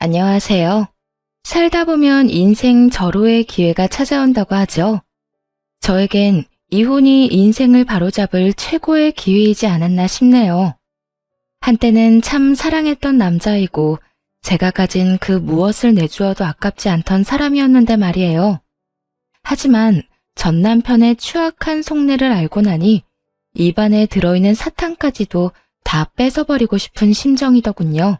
안녕하세요. 살다 보면 인생 절호의 기회가 찾아온다고 하죠. 저에겐 이혼이 인생을 바로잡을 최고의 기회이지 않았나 싶네요. 한때는 참 사랑했던 남자이고 제가 가진 그 무엇을 내주어도 아깝지 않던 사람이었는데 말이에요. 하지만 전 남편의 추악한 속내를 알고 나니 입안에 들어있는 사탕까지도 다 뺏어버리고 싶은 심정이더군요.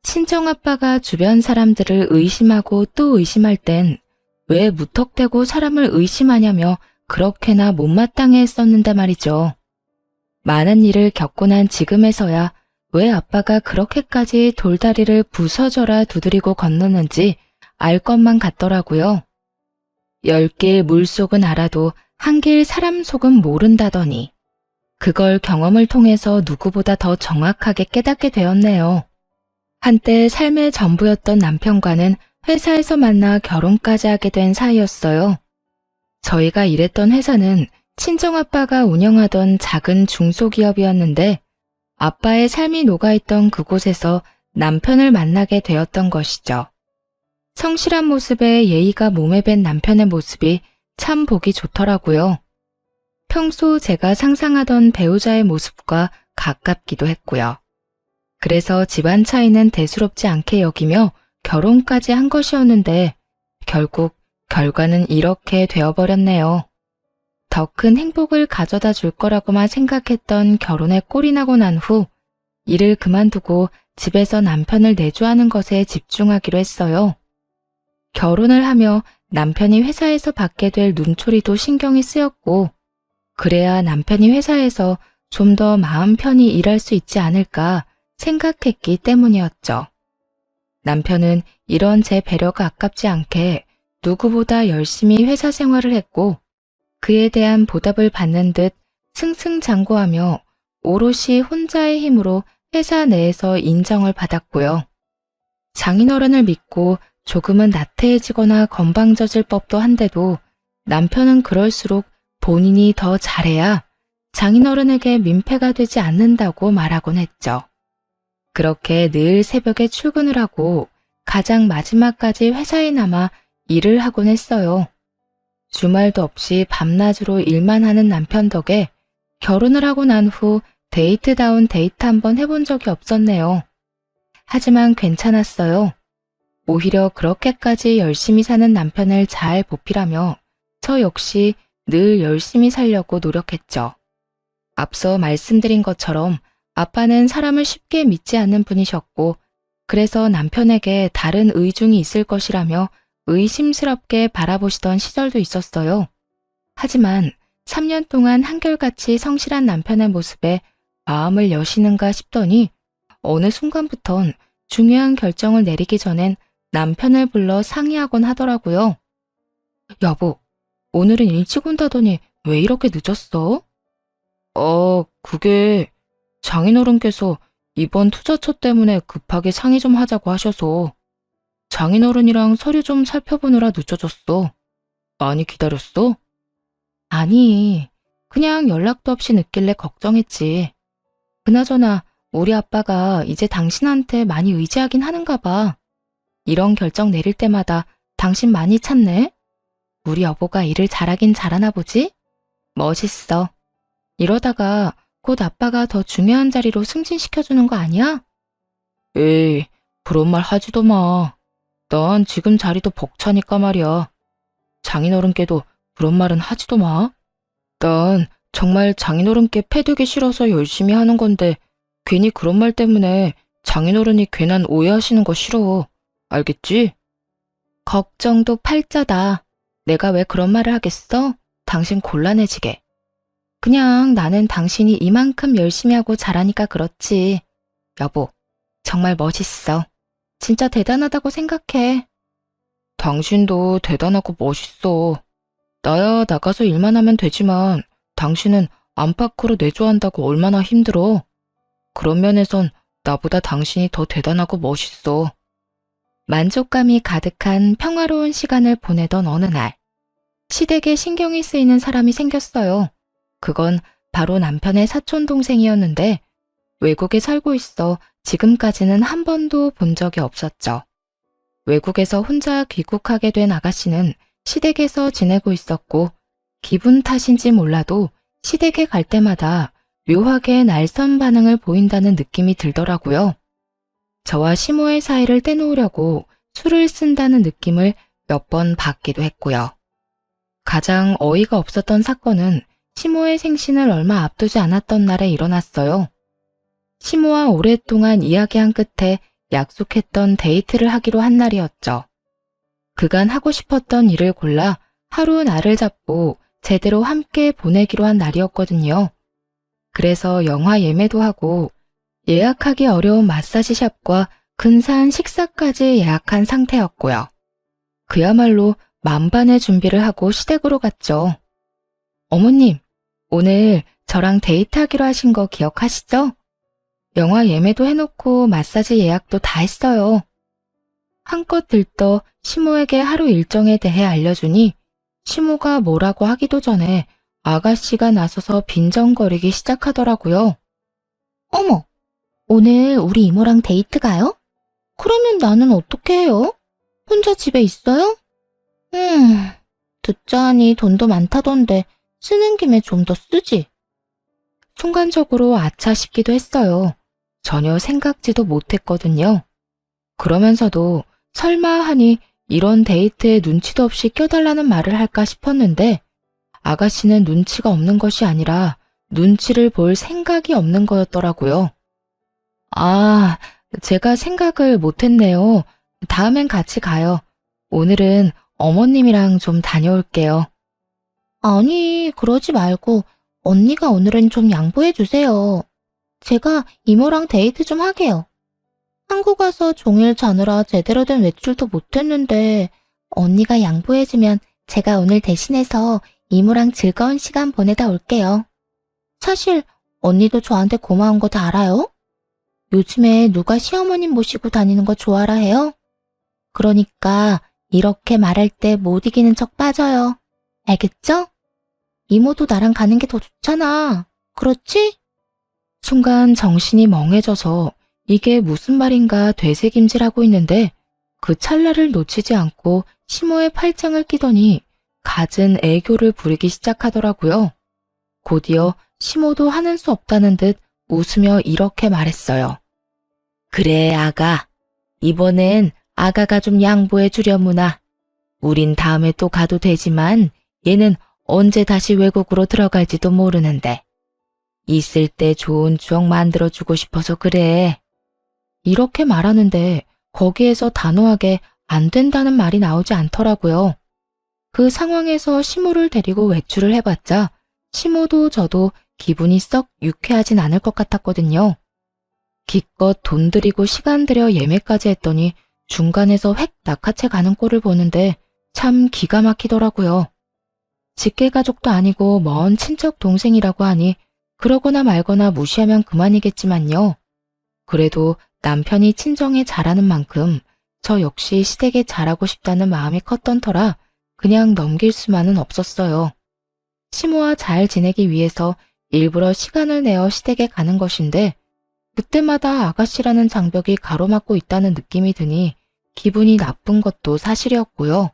친정아빠가 주변 사람들을 의심하고 또 의심할 땐 왜 무턱대고 사람을 의심하냐며 그렇게나 못마땅해 했었는데 말이죠. 많은 일을 겪고 난 지금에서야 왜 아빠가 그렇게까지 돌다리를 부서져라 두드리고 건너는지 알 것만 같더라고요. 10길 물속은 알아도 1길 사람 속은 모른다더니 그걸 경험을 통해서 누구보다 더 정확하게 깨닫게 되었네요. 한때 삶의 전부였던 남편과는 회사에서 만나 결혼까지 하게 된 사이였어요. 저희가 일했던 회사는 친정아빠가 운영하던 작은 중소기업이었는데 아빠의 삶이 녹아있던 그곳에서 남편을 만나게 되었던 것이죠. 성실한 모습에 예의가 몸에 밴 남편의 모습이 참 보기 좋더라고요. 평소 제가 상상하던 배우자의 모습과 가깝기도 했고요. 그래서 집안 차이는 대수롭지 않게 여기며 결혼까지 한 것이었는데 결국 결과는 이렇게 되어버렸네요. 더 큰 행복을 가져다 줄 거라고만 생각했던 결혼에 꼴이 나고 난 후 일을 그만두고 집에서 남편을 내조하는 것에 집중하기로 했어요. 결혼을 하며 남편이 회사에서 받게 될 눈초리도 신경이 쓰였고 그래야 남편이 회사에서 좀 더 마음 편히 일할 수 있지 않을까 생각했기 때문이었죠. 남편은 이런 제 배려가 아깝지 않게 누구보다 열심히 회사 생활을 했고 그에 대한 보답을 받는 듯 승승장구하며 오롯이 혼자의 힘으로 회사 내에서 인정을 받았고요. 장인어른을 믿고 조금은 나태해지거나 건방져질 법도 한데도 남편은 그럴수록 본인이 더 잘해야 장인어른에게 민폐가 되지 않는다고 말하곤 했죠. 그렇게 늘 새벽에 출근을 하고 가장 마지막까지 회사에 남아 일을 하곤 했어요. 주말도 없이 밤낮으로 일만 하는 남편 덕에 결혼을 하고 난 후 데이트다운 데이트 한번 해본 적이 없었네요. 하지만 괜찮았어요. 오히려 그렇게까지 열심히 사는 남편을 잘 보필하며 저 역시 늘 열심히 살려고 노력했죠. 앞서 말씀드린 것처럼 아빠는 사람을 쉽게 믿지 않는 분이셨고 그래서 남편에게 다른 의중이 있을 것이라며 의심스럽게 바라보시던 시절도 있었어요. 하지만 3년 동안 한결같이 성실한 남편의 모습에 마음을 여시는가 싶더니 어느 순간부턴 중요한 결정을 내리기 전엔 남편을 불러 상의하곤 하더라고요. 여보, 오늘은 일찍 온다더니 왜 이렇게 늦었어? 그게 장인어른께서 이번 투자처 때문에 급하게 상의 좀 하자고 하셔서 장인어른이랑 서류 좀 살펴보느라 늦어졌어. 많이 기다렸어? 아니, 그냥 연락도 없이 늦길래 걱정했지. 그나저나 우리 아빠가 이제 당신한테 많이 의지하긴 하는가 봐. 이런 결정 내릴 때마다 당신 많이 찾네? 우리 여보가 일을 잘하긴 잘하나 보지? 멋있어. 이러다가 곧 아빠가 더 중요한 자리로 승진시켜주는 거 아니야? 에이, 그런 말 하지도 마. 난 지금 자리도 벅차니까 말이야. 장인어른께도 그런 말은 하지도 마. 난 정말 장인어른께 패되기 싫어서 열심히 하는 건데 괜히 그런 말 때문에 장인어른이 괜한 오해하시는 거 싫어. 알겠지? 걱정도 팔자다. 내가 왜 그런 말을 하겠어? 당신 곤란해지게. 그냥 나는 당신이 이만큼 열심히 하고 잘하니까 그렇지. 여보, 정말 멋있어. 진짜 대단하다고 생각해. 당신도 대단하고 멋있어. 나야 나가서 일만 하면 되지만 당신은 안팎으로 내조한다고 얼마나 힘들어. 그런 면에선 나보다 당신이 더 대단하고 멋있어. 만족감이 가득한 평화로운 시간을 보내던 어느 날, 시댁에 신경이 쓰이는 사람이 생겼어요. 그건 바로 남편의 사촌 동생이었는데 외국에 살고 있어 지금까지는 한 번도 본 적이 없었죠. 외국에서 혼자 귀국하게 된 아가씨는 시댁에서 지내고 있었고 기분 탓인지 몰라도 시댁에 갈 때마다 묘하게 날선 반응을 보인다는 느낌이 들더라고요. 저와 시모의 사이를 떼놓으려고 술을 쓴다는 느낌을 몇 번 받기도 했고요. 가장 어이가 없었던 사건은 시모의 생신을 얼마 앞두지 않았던 날에 일어났어요. 시모와 오랫동안 이야기한 끝에 약속했던 데이트를 하기로 한 날이었죠. 그간 하고 싶었던 일을 골라 하루 날을 잡고 제대로 함께 보내기로 한 날이었거든요. 그래서 영화 예매도 하고 예약하기 어려운 마사지샵과 근사한 식사까지 예약한 상태였고요. 그야말로 만반의 준비를 하고 시댁으로 갔죠. 어머님, 오늘 저랑 데이트하기로 하신 거 기억하시죠? 영화 예매도 해놓고 마사지 예약도 다 했어요. 한껏 들떠 시모에게 하루 일정에 대해 알려주니 시모가 뭐라고 하기도 전에 아가씨가 나서서 빈정거리기 시작하더라고요. 어머, 오늘 우리 이모랑 데이트 가요? 그러면 나는 어떻게 해요? 혼자 집에 있어요? 듣자하니 돈도 많다던데 쓰는 김에 좀 더 쓰지. 순간적으로 아차 싶기도 했어요. 전혀 생각지도 못했거든요. 그러면서도 설마 하니 이런 데이트에 눈치도 없이 껴달라는 말을 할까 싶었는데 아가씨는 눈치가 없는 것이 아니라 눈치를 볼 생각이 없는 거였더라고요. 아, 제가 생각을 못했네요. 다음엔 같이 가요. 오늘은 어머님이랑 좀 다녀올게요. 아니, 그러지 말고 언니가 오늘은 좀 양보해 주세요. 제가 이모랑 데이트 좀 하게요. 한국 와서 종일 자느라 제대로 된 외출도 못했는데 언니가 양보해주면 제가 오늘 대신해서 이모랑 즐거운 시간 보내다 올게요. 사실 언니도 저한테 고마운 거 다 알아요? 요즘에 누가 시어머님 모시고 다니는 거 좋아라 해요? 그러니까 이렇게 말할 때 못 이기는 척 빠져요. 알겠죠? 이모도 나랑 가는 게 더 좋잖아. 그렇지? 순간 정신이 멍해져서 이게 무슨 말인가 되새김질하고 있는데 그 찰나를 놓치지 않고 시모의 팔짱을 끼더니 갖은 애교를 부리기 시작하더라고요. 곧이어 시모도 하는 수 없다는 듯 웃으며 이렇게 말했어요. 그래, 아가. 이번엔 아가가 좀 양보해 주려무나. 우린 다음에 또 가도 되지만 얘는 언제 다시 외국으로 들어갈지도 모르는데. 있을 때 좋은 추억 만들어주고 싶어서 그래. 이렇게 말하는데 거기에서 단호하게 안 된다는 말이 나오지 않더라고요. 그 상황에서 시모를 데리고 외출을 해봤자 시모도 저도 기분이 썩 유쾌하진 않을 것 같았거든요. 기껏 돈 들이고 시간 들여 예매까지 했더니 중간에서 획 낚아채 가는 꼴을 보는데 참 기가 막히더라고요. 직계가족도 아니고 먼 친척 동생이라고 하니 그러거나 말거나 무시하면 그만이겠지만요. 그래도 남편이 친정에 잘하는 만큼 저 역시 시댁에 잘하고 싶다는 마음이 컸던 터라 그냥 넘길 수만은 없었어요. 시모와 잘 지내기 위해서 일부러 시간을 내어 시댁에 가는 것인데 그때마다 아가씨라는 장벽이 가로막고 있다는 느낌이 드니 기분이 나쁜 것도 사실이었고요.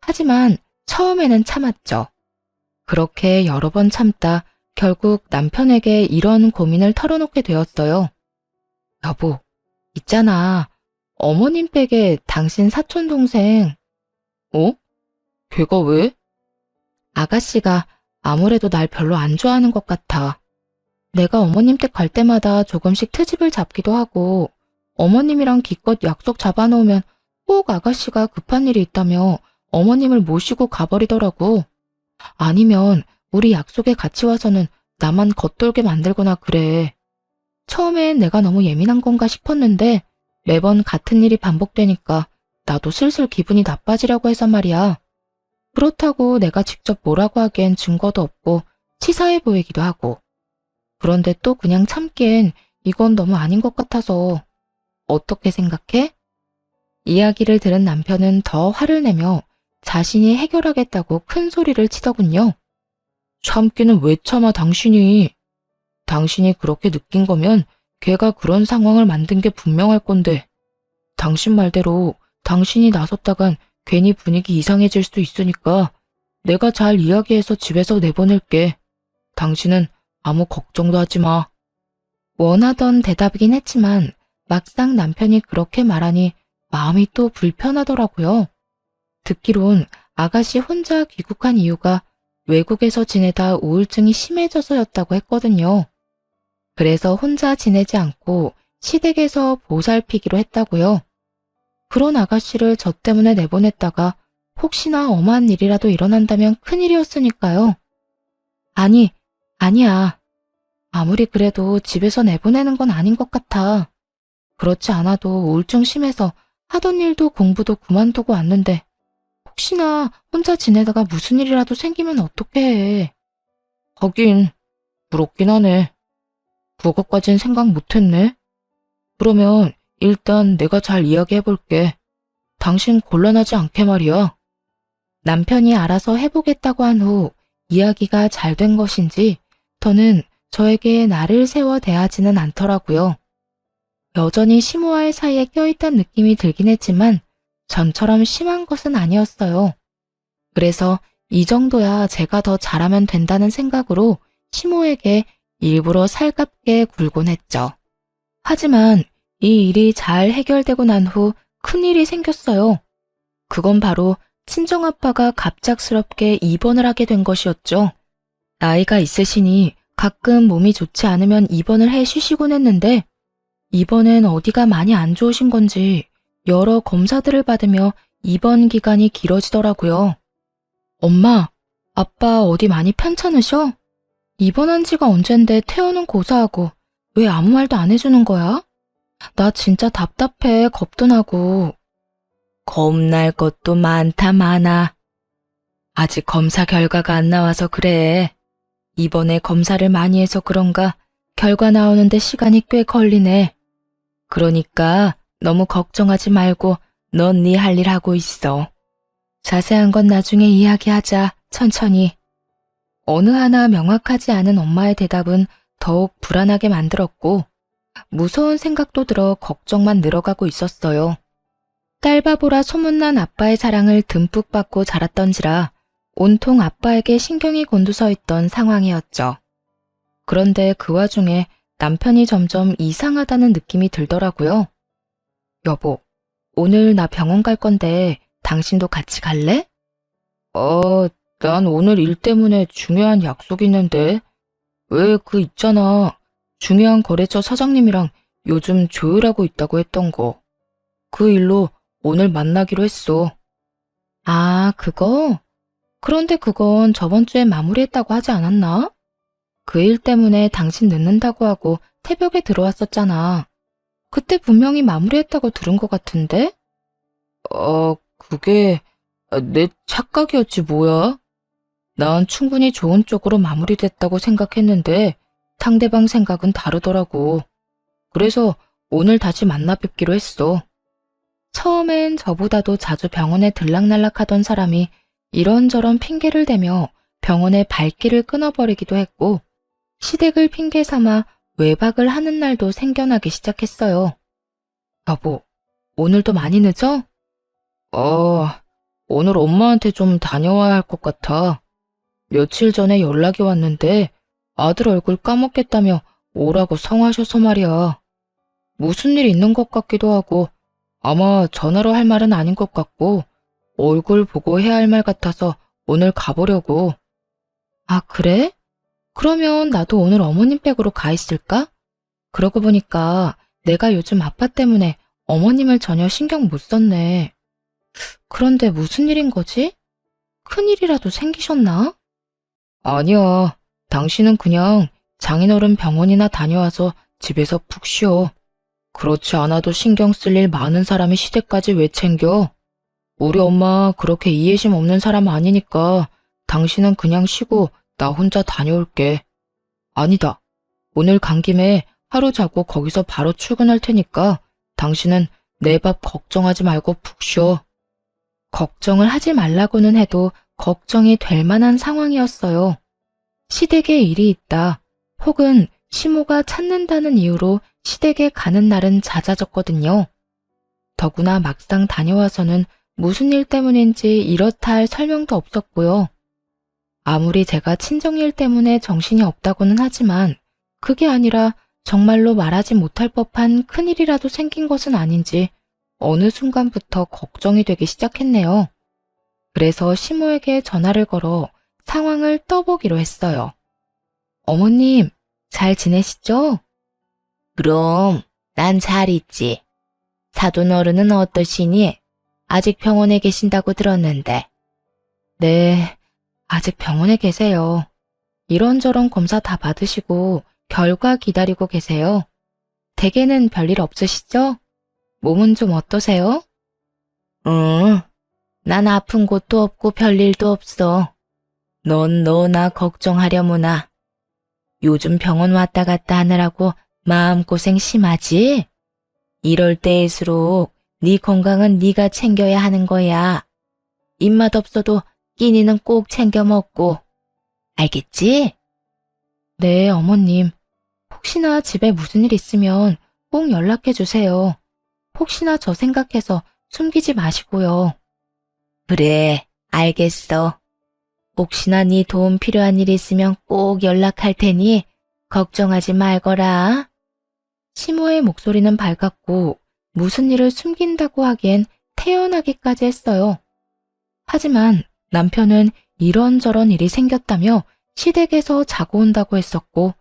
하지만 처음에는 참았죠. 그렇게 여러 번 참다 결국 남편에게 이런 고민을 털어놓게 되었어요. 여보, 있잖아. 어머님 댁에 당신 사촌동생. 어? 걔가 왜? 아가씨가 아무래도 날 별로 안 좋아하는 것 같아. 내가 어머님 댁 갈 때마다 조금씩 트집을 잡기도 하고 어머님이랑 기껏 약속 잡아놓으면 꼭 아가씨가 급한 일이 있다며 어머님을 모시고 가버리더라고. 아니면 우리 약속에 같이 와서는 나만 겉돌게 만들거나 그래. 처음엔 내가 너무 예민한 건가 싶었는데 매번 같은 일이 반복되니까 나도 슬슬 기분이 나빠지려고 해서 말이야. 그렇다고 내가 직접 뭐라고 하기엔 증거도 없고 치사해 보이기도 하고. 그런데 또 그냥 참기엔 이건 너무 아닌 것 같아서. 어떻게 생각해? 이야기를 들은 남편은 더 화를 내며 자신이 해결하겠다고 큰 소리를 치더군요. 참기는 왜 참아 당신이. 당신이 그렇게 느낀 거면 걔가 그런 상황을 만든 게 분명할 건데 당신 말대로 당신이 나섰다간 괜히 분위기 이상해질 수 있으니까 내가 잘 이야기해서 집에서 내보낼게. 당신은 아무 걱정도 하지 마. 원하던 대답이긴 했지만 막상 남편이 그렇게 말하니 마음이 또 불편하더라고요. 듣기론 아가씨 혼자 귀국한 이유가 외국에서 지내다 우울증이 심해져서였다고 했거든요. 그래서 혼자 지내지 않고 시댁에서 보살피기로 했다고요. 그런 아가씨를 저 때문에 내보냈다가 혹시나 엄한 일이라도 일어난다면 큰일이었으니까요. 아니야. 아무리 그래도 집에서 내보내는 건 아닌 것 같아. 그렇지 않아도 우울증 심해서 하던 일도 공부도 그만두고 왔는데 혹시나 혼자 지내다가 무슨 일이라도 생기면 어떡해 해. 하긴 부럽긴 하네. 그것까진 생각 못했네. 그러면 일단 내가 잘 이야기해볼게. 당신 곤란하지 않게 말이야. 남편이 알아서 해보겠다고 한 후 이야기가 잘 된 것인지 더는 저에게 나를 세워 대하지는 않더라고요. 여전히 시모와의 사이에 껴있단 느낌이 들긴 했지만 전처럼 심한 것은 아니었어요. 그래서 이 정도야 제가 더 잘하면 된다는 생각으로 시모에게 일부러 살갑게 굴곤 했죠. 하지만 이 일이 잘 해결되고 난 후 큰일이 생겼어요. 그건 바로 친정아빠가 갑작스럽게 입원을 하게 된 것이었죠. 나이가 있으시니 가끔 몸이 좋지 않으면 입원을 해 쉬시곤 했는데 이번엔 어디가 많이 안 좋으신 건지 여러 검사들을 받으며 입원 기간이 길어지더라고요. 엄마, 아빠 어디 많이 편찮으셔? 입원한 지가 언젠데 퇴원은 고사하고 왜 아무 말도 안 해주는 거야? 나 진짜 답답해, 겁도 나고. 겁날 것도 많아. 아직 검사 결과가 안 나와서 그래. 이번에 검사를 많이 해서 그런가 결과 나오는데 시간이 꽤 걸리네. 그러니까 너무 걱정하지 말고 넌 네 할 일 하고 있어. 자세한 건 나중에 이야기하자, 천천히. 어느 하나 명확하지 않은 엄마의 대답은 더욱 불안하게 만들었고 무서운 생각도 들어 걱정만 늘어가고 있었어요. 딸바보라 소문난 아빠의 사랑을 듬뿍 받고 자랐던지라 온통 아빠에게 신경이 곤두서 있던 상황이었죠. 그런데 그 와중에 남편이 점점 이상하다는 느낌이 들더라고요. 여보, 오늘 나 병원 갈 건데 당신도 같이 갈래? 난 오늘 일 때문에 중요한 약속 있는데. 왜 그 있잖아. 중요한 거래처 사장님이랑 요즘 조율하고 있다고 했던 거. 그 일로 오늘 만나기로 했어. 아, 그거? 그런데 그건 저번 주에 마무리했다고 하지 않았나? 그 일 때문에 당신 늦는다고 하고 새벽에 들어왔었잖아. 그때 분명히 마무리했다고 들은 것 같은데? 그게 내 착각이었지 뭐야? 난 충분히 좋은 쪽으로 마무리됐다고 생각했는데 상대방 생각은 다르더라고. 그래서 오늘 다시 만나 뵙기로 했어. 처음엔 저보다도 자주 병원에 들락날락하던 사람이 이런저런 핑계를 대며 병원의 발길을 끊어버리기도 했고 시댁을 핑계 삼아 외박을 하는 날도 생겨나기 시작했어요. 여보, 오늘도 많이 늦어? 오늘 엄마한테 좀 다녀와야 할 것 같아. 며칠 전에 연락이 왔는데 아들 얼굴 까먹겠다며 오라고 성하셔서 말이야. 무슨 일 있는 것 같기도 하고 아마 전화로 할 말은 아닌 것 같고 얼굴 보고 해야 할 말 같아서 오늘 가보려고. 아, 그래? 그러면 나도 오늘 어머님 댁으로 가 있을까? 그러고 보니까 내가 요즘 아빠 때문에 어머님을 전혀 신경 못 썼네. 그런데 무슨 일인 거지? 큰일이라도 생기셨나? 아니야. 당신은 그냥 장인어른 병원이나 다녀와서 집에서 푹 쉬어. 그렇지 않아도 신경 쓸 일 많은 사람이 시댁까지 왜 챙겨? 우리 엄마 그렇게 이해심 없는 사람 아니니까 당신은 그냥 쉬고 나 혼자 다녀올게. 아니다. 오늘 간 김에 하루 자고 거기서 바로 출근할 테니까 당신은 내 밥 걱정하지 말고 푹 쉬어. 걱정을 하지 말라고는 해도 걱정이 될 만한 상황이었어요. 시댁에 일이 있다, 혹은 시모가 찾는다는 이유로 시댁에 가는 날은 잦아졌거든요. 더구나 막상 다녀와서는 무슨 일 때문인지 이렇다 할 설명도 없었고요. 아무리 제가 친정일 때문에 정신이 없다고는 하지만 그게 아니라 정말로 말하지 못할 법한 큰일이라도 생긴 것은 아닌지 어느 순간부터 걱정이 되기 시작했네요. 그래서 시모에게 전화를 걸어 상황을 떠보기로 했어요. 어머님, 잘 지내시죠? 그럼, 난 잘 있지. 사돈 어른은 어떠시니? 아직 병원에 계신다고 들었는데. 네, 아직 병원에 계세요. 이런저런 검사 다 받으시고 결과 기다리고 계세요. 댁에는 별일 없으시죠? 몸은 좀 어떠세요? 응, 난 아픈 곳도 없고 별일도 없어. 넌 너나 걱정하려무나. 요즘 병원 왔다 갔다 하느라고 마음고생 심하지? 이럴 때일수록 네 건강은 네가 챙겨야 하는 거야. 입맛 없어도 끼니는 꼭 챙겨 먹고. 알겠지? 네, 어머님. 혹시나 집에 무슨 일 있으면 꼭 연락해 주세요. 혹시나 저 생각해서 숨기지 마시고요. 그래, 알겠어. 혹시나 네 도움 필요한 일 있으면 꼭 연락할 테니 걱정하지 말거라. 시모의 목소리는 밝았고 무슨 일을 숨긴다고 하기엔 태연하기까지 했어요. 하지만 남편은 이런저런 일이 생겼다며 시댁에서 자고 온다고 했었고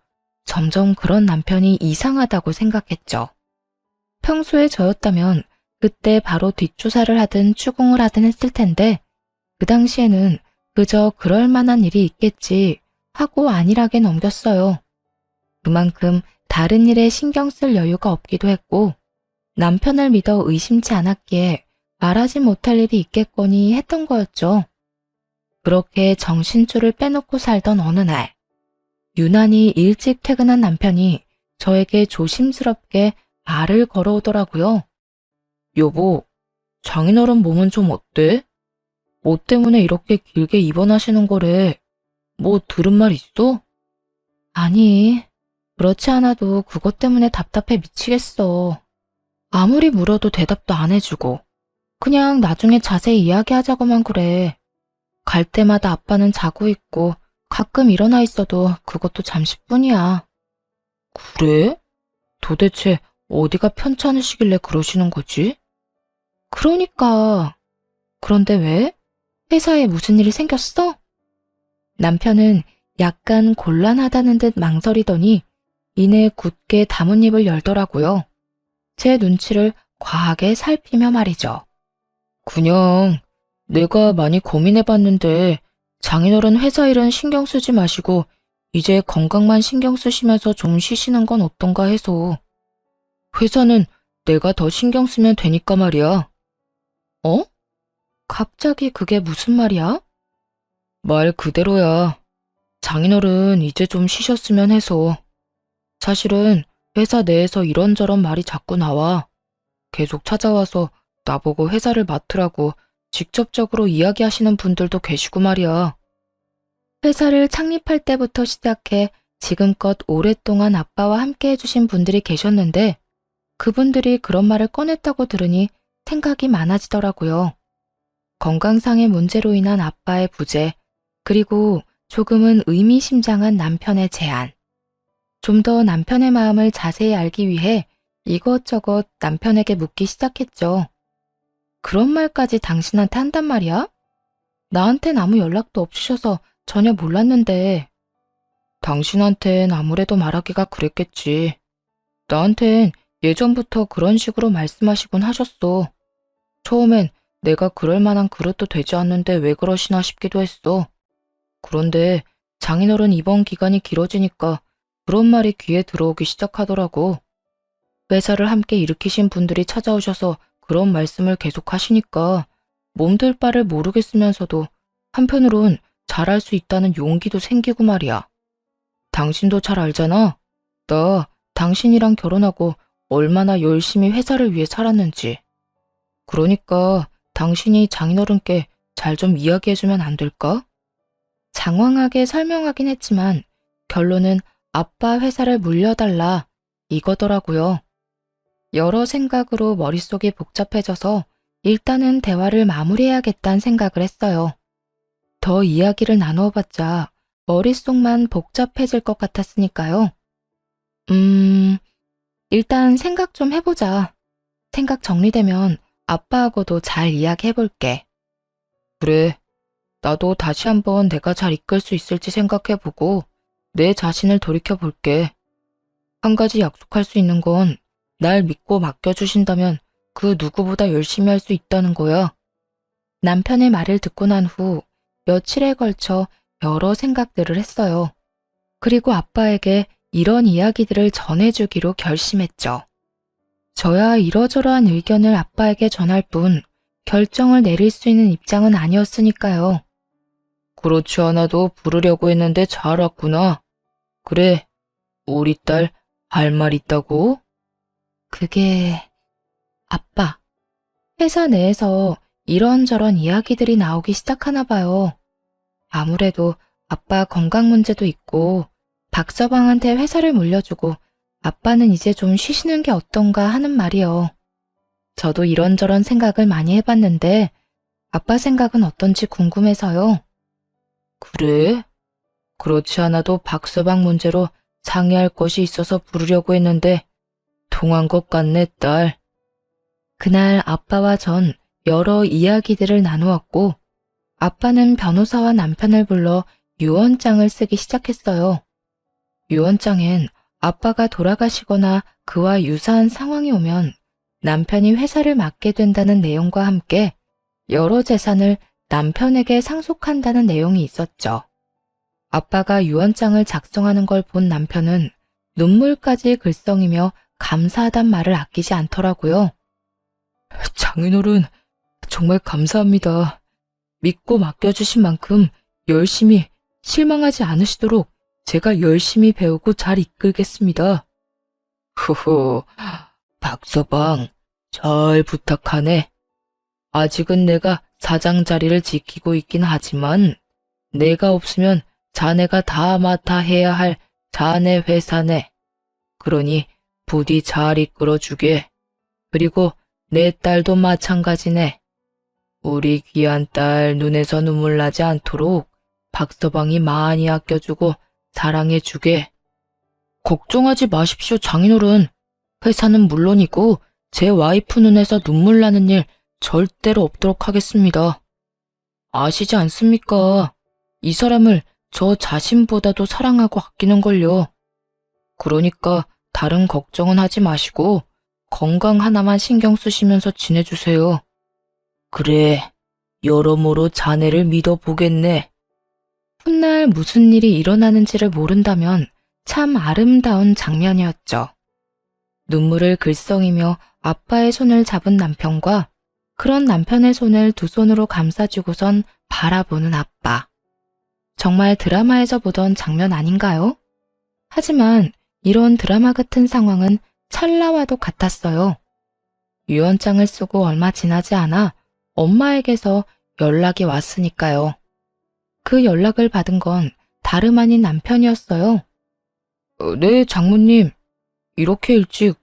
점점 그런 남편이 이상하다고 생각했죠. 평소에 저였다면 그때 바로 뒷조사를 하든 추궁을 하든 했을 텐데 그 당시에는 그저 그럴 만한 일이 있겠지 하고 안일하게 넘겼어요. 그만큼 다른 일에 신경 쓸 여유가 없기도 했고 남편을 믿어 의심치 않았기에 말하지 못할 일이 있겠거니 했던 거였죠. 그렇게 정신줄을 빼놓고 살던 어느 날 유난히 일찍 퇴근한 남편이 저에게 조심스럽게 말을 걸어오더라고요. 여보, 장인어른 몸은 좀 어때? 뭐 때문에 이렇게 길게 입원하시는 거래? 뭐 들은 말 있어? 아니, 그렇지 않아도 그것 때문에 답답해 미치겠어. 아무리 물어도 대답도 안 해주고 그냥 나중에 자세히 이야기하자고만 그래. 갈 때마다 아빠는 자고 있고 가끔 일어나 있어도 그것도 잠시뿐이야. 그래? 도대체 어디가 편찮으시길래 그러시는 거지? 그러니까. 그런데 왜? 회사에 무슨 일이 생겼어? 남편은 약간 곤란하다는 듯 망설이더니 이내 굳게 다문입을 열더라고요. 제 눈치를 과하게 살피며 말이죠. 그냥 내가 많이 고민해봤는데 장인어른 회사 일은 신경 쓰지 마시고 이제 건강만 신경 쓰시면서 좀 쉬시는 건 어떤가 해서. 회사는 내가 더 신경 쓰면 되니까 말이야. 어? 갑자기 그게 무슨 말이야? 말 그대로야. 장인어른 이제 좀 쉬셨으면 해서. 사실은 회사 내에서 이런저런 말이 자꾸 나와. 계속 찾아와서 나보고 회사를 맡으라고 직접적으로 이야기하시는 분들도 계시고 말이야. 회사를 창립할 때부터 시작해 지금껏 오랫동안 아빠와 함께 해주신 분들이 계셨는데 그분들이 그런 말을 꺼냈다고 들으니 생각이 많아지더라고요. 건강상의 문제로 인한 아빠의 부재, 그리고 조금은 의미심장한 남편의 제안. 좀 더 남편의 마음을 자세히 알기 위해 이것저것 남편에게 묻기 시작했죠. 그런 말까지 당신한테 한단 말이야? 나한텐 아무 연락도 없으셔서 전혀 몰랐는데. 당신한텐 아무래도 말하기가 그랬겠지. 나한텐 예전부터 그런 식으로 말씀하시곤 하셨어. 처음엔 내가 그럴 만한 그릇도 되지 않는데 왜 그러시나 싶기도 했어. 그런데 장인어른 입원 기간이 길어지니까 그런 말이 귀에 들어오기 시작하더라고. 회사를 함께 일으키신 분들이 찾아오셔서 그런 말씀을 계속 하시니까 몸둘 바를 모르겠으면서도 한편으론 잘할 수 있다는 용기도 생기고 말이야. 당신도 잘 알잖아. 나 당신이랑 결혼하고 얼마나 열심히 회사를 위해 살았는지. 그러니까 당신이 장인어른께 잘 좀 이야기해주면 안 될까? 장황하게 설명하긴 했지만 결론은 아빠 회사를 물려달라 이거더라고요. 여러 생각으로 머릿속이 복잡해져서 일단은 대화를 마무리해야겠다는 생각을 했어요. 더 이야기를 나누어봤자 머릿속만 복잡해질 것 같았으니까요. 일단 생각 좀 해보자. 생각 정리되면 아빠하고도 잘 이야기해볼게. 그래, 나도 다시 한번 내가 잘 이끌 수 있을지 생각해보고 내 자신을 돌이켜볼게. 한 가지 약속할 수 있는 건 날 믿고 맡겨주신다면 그 누구보다 열심히 할 수 있다는 거야. 남편의 말을 듣고 난 후 며칠에 걸쳐 여러 생각들을 했어요. 그리고 아빠에게 이런 이야기들을 전해주기로 결심했죠. 저야 이러저러한 의견을 아빠에게 전할 뿐 결정을 내릴 수 있는 입장은 아니었으니까요. 그렇지 않아도 부르려고 했는데 잘 왔구나. 그래, 우리 딸 할 말 있다고? 그게... 아빠, 회사 내에서 이런저런 이야기들이 나오기 시작하나 봐요. 아무래도 아빠 건강 문제도 있고 박서방한테 회사를 물려주고 아빠는 이제 좀 쉬시는 게 어떤가 하는 말이요. 저도 이런저런 생각을 많이 해봤는데 아빠 생각은 어떤지 궁금해서요. 그래? 그렇지 않아도 박서방 문제로 상의할 것이 있어서 부르려고 했는데 통한 것 같네, 딸. 그날 아빠와 전 여러 이야기들을 나누었고 아빠는 변호사와 남편을 불러 유언장을 쓰기 시작했어요. 유언장엔 아빠가 돌아가시거나 그와 유사한 상황이 오면 남편이 회사를 맡게 된다는 내용과 함께 여러 재산을 남편에게 상속한다는 내용이 있었죠. 아빠가 유언장을 작성하는 걸 본 남편은 눈물까지 글썽이며 감사하단 말을 아끼지 않더라고요. 장인어른, 정말 감사합니다. 믿고 맡겨주신 만큼 열심히 실망하지 않으시도록 제가 열심히 배우고 잘 이끌겠습니다. 후후, 박서방, 잘 부탁하네. 아직은 내가 사장 자리를 지키고 있긴 하지만 내가 없으면 자네가 다 맡아 해야 할 자네 회사네. 그러니 부디 잘 이끌어주게. 그리고 내 딸도 마찬가지네. 우리 귀한 딸 눈에서 눈물 나지 않도록 박서방이 많이 아껴주고 사랑해주게. 걱정하지 마십시오, 장인어른. 회사는 물론이고 제 와이프 눈에서 눈물 나는 일 절대로 없도록 하겠습니다. 아시지 않습니까? 이 사람을 저 자신보다도 사랑하고 아끼는걸요. 그러니까 다른 걱정은 하지 마시고 건강 하나만 신경 쓰시면서 지내주세요. 그래, 여러모로 자네를 믿어보겠네. 훗날 무슨 일이 일어나는지를 모른다면 참 아름다운 장면이었죠. 눈물을 글썽이며 아빠의 손을 잡은 남편과 그런 남편의 손을 두 손으로 감싸주고선 바라보는 아빠. 정말 드라마에서 보던 장면 아닌가요? 하지만 이런 드라마 같은 상황은 찰나와도 같았어요. 유언장을 쓰고 얼마 지나지 않아 엄마에게서 연락이 왔으니까요. 그 연락을 받은 건 다름 아닌 남편이었어요. 네, 장모님. 이렇게 일찍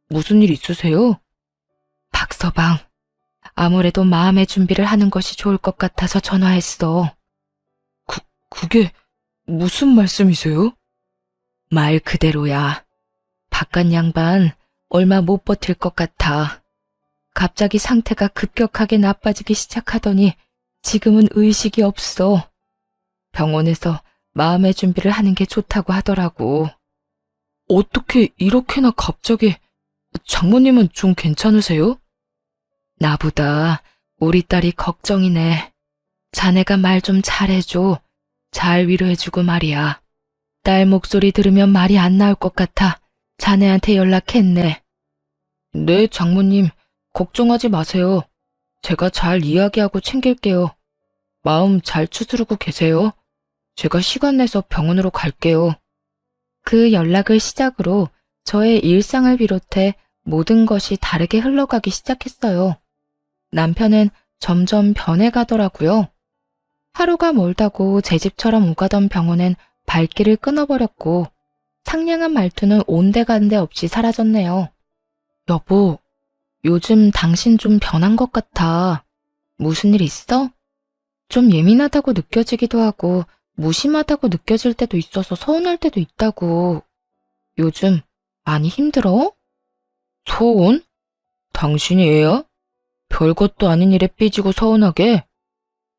무슨 일 있으세요? 박서방, 아무래도 마음의 준비를 하는 것이 좋을 것 같아서 전화했어. 그게 무슨 말씀이세요? 말 그대로야. 바깥 양반 얼마 못 버틸 것 같아. 갑자기 상태가 급격하게 나빠지기 시작하더니 지금은 의식이 없어. 병원에서 마음의 준비를 하는 게 좋다고 하더라고. 어떻게 이렇게나 갑자기... 장모님은 좀 괜찮으세요? 나보다 우리 딸이 걱정이네. 자네가 말 좀 잘해줘. 잘 위로해주고 말이야. 딸 목소리 들으면 말이 안 나올 것 같아 자네한테 연락했네. 네, 장모님. 걱정하지 마세요. 제가 잘 이야기하고 챙길게요. 마음 잘 추스르고 계세요. 제가 시간 내서 병원으로 갈게요. 그 연락을 시작으로 저의 일상을 비롯해 모든 것이 다르게 흘러가기 시작했어요. 남편은 점점 변해가더라고요. 하루가 멀다고 제 집처럼 오가던 병원은 발길을 끊어버렸고 상냥한 말투는 온데간데 없이 사라졌네요. 여보, 요즘 당신 좀 변한 것 같아. 무슨 일 있어? 좀 예민하다고 느껴지기도 하고 무심하다고 느껴질 때도 있어서 서운할 때도 있다고. 요즘 많이 힘들어? 서운? 당신이 애야? 별것도 아닌 일에 삐지고 서운하게?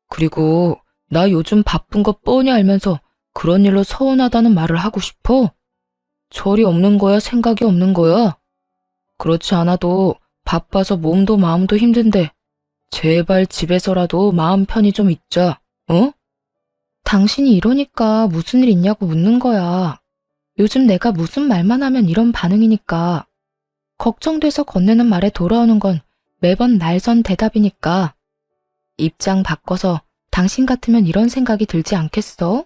그리고 나 요즘 바쁜 거 뻔히 알면서 그런 일로 서운하다는 말을 하고 싶어? 철이 없는 거야, 생각이 없는 거야? 그렇지 않아도 바빠서 몸도 마음도 힘든데 제발 집에서라도 마음 편히 좀 있자, 어? 당신이 이러니까 무슨 일 있냐고 묻는 거야. 요즘 내가 무슨 말만 하면 이런 반응이니까. 걱정돼서 건네는 말에 돌아오는 건 매번 날선 대답이니까. 입장 바꿔서 당신 같으면 이런 생각이 들지 않겠어?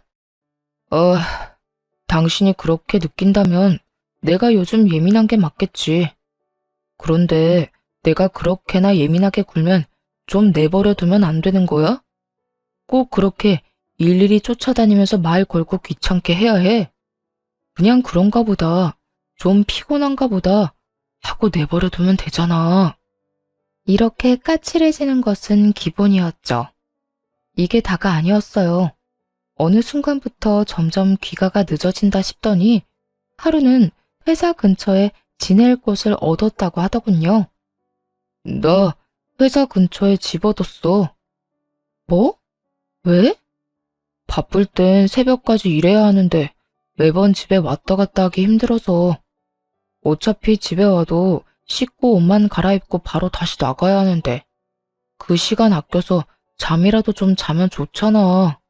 당신이 그렇게 느낀다면 내가 요즘 예민한 게 맞겠지. 그런데 내가 그렇게나 예민하게 굴면 좀 내버려 두면 안 되는 거야? 꼭 그렇게 일일이 쫓아다니면서 말 걸고 귀찮게 해야 해? 그냥 그런가 보다, 좀 피곤한가 보다 하고 내버려 두면 되잖아. 이렇게 까칠해지는 것은 기본이었죠. 이게 다가 아니었어요. 어느 순간부터 점점 귀가가 늦어진다 싶더니 하루는 회사 근처에 지낼 곳을 얻었다고 하더군요. 나 회사 근처에 집 얻었어. 뭐? 왜? 바쁠 땐 새벽까지 일해야 하는데 매번 집에 왔다 갔다 하기 힘들어서. 어차피 집에 와도 씻고 옷만 갈아입고 바로 다시 나가야 하는데 그 시간 아껴서 잠이라도 좀 자면 좋잖아.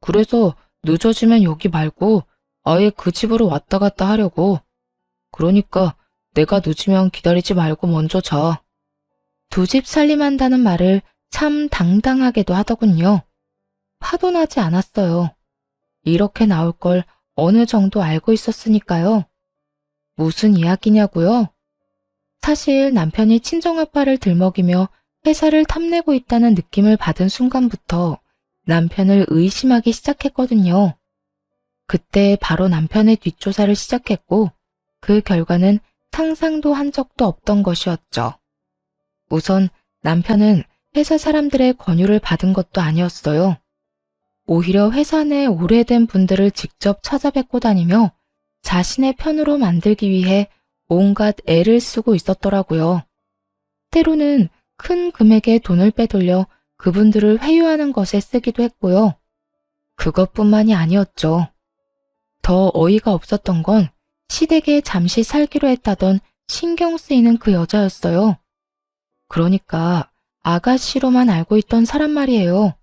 그래서 늦어지면 여기 말고 아예 그 집으로 왔다 갔다 하려고. 그러니까 내가 늦으면 기다리지 말고 먼저 자. 두 집 살림한다는 말을 참 당당하게도 하더군요. 화도 나지 않았어요. 이렇게 나올 걸 어느 정도 알고 있었으니까요. 무슨 이야기냐고요? 사실 남편이 친정아빠를 들먹이며 회사를 탐내고 있다는 느낌을 받은 순간부터 남편을 의심하기 시작했거든요. 그때 바로 남편의 뒷조사를 시작했고 그 결과는 상상도 한 적도 없던 것이었죠. 우선 남편은 회사 사람들의 권유를 받은 것도 아니었어요. 오히려 회사 내 오래된 분들을 직접 찾아뵙고 다니며 자신의 편으로 만들기 위해 온갖 애를 쓰고 있었더라고요. 때로는 큰 금액의 돈을 빼돌려 그분들을 회유하는 것에 쓰기도 했고요. 그것뿐만이 아니었죠. 더 어이가 없었던 건 시댁에 잠시 살기로 했다던 신경 쓰이는 그 여자였어요. 그러니까 아가씨로만 알고 있던 사람 말이에요.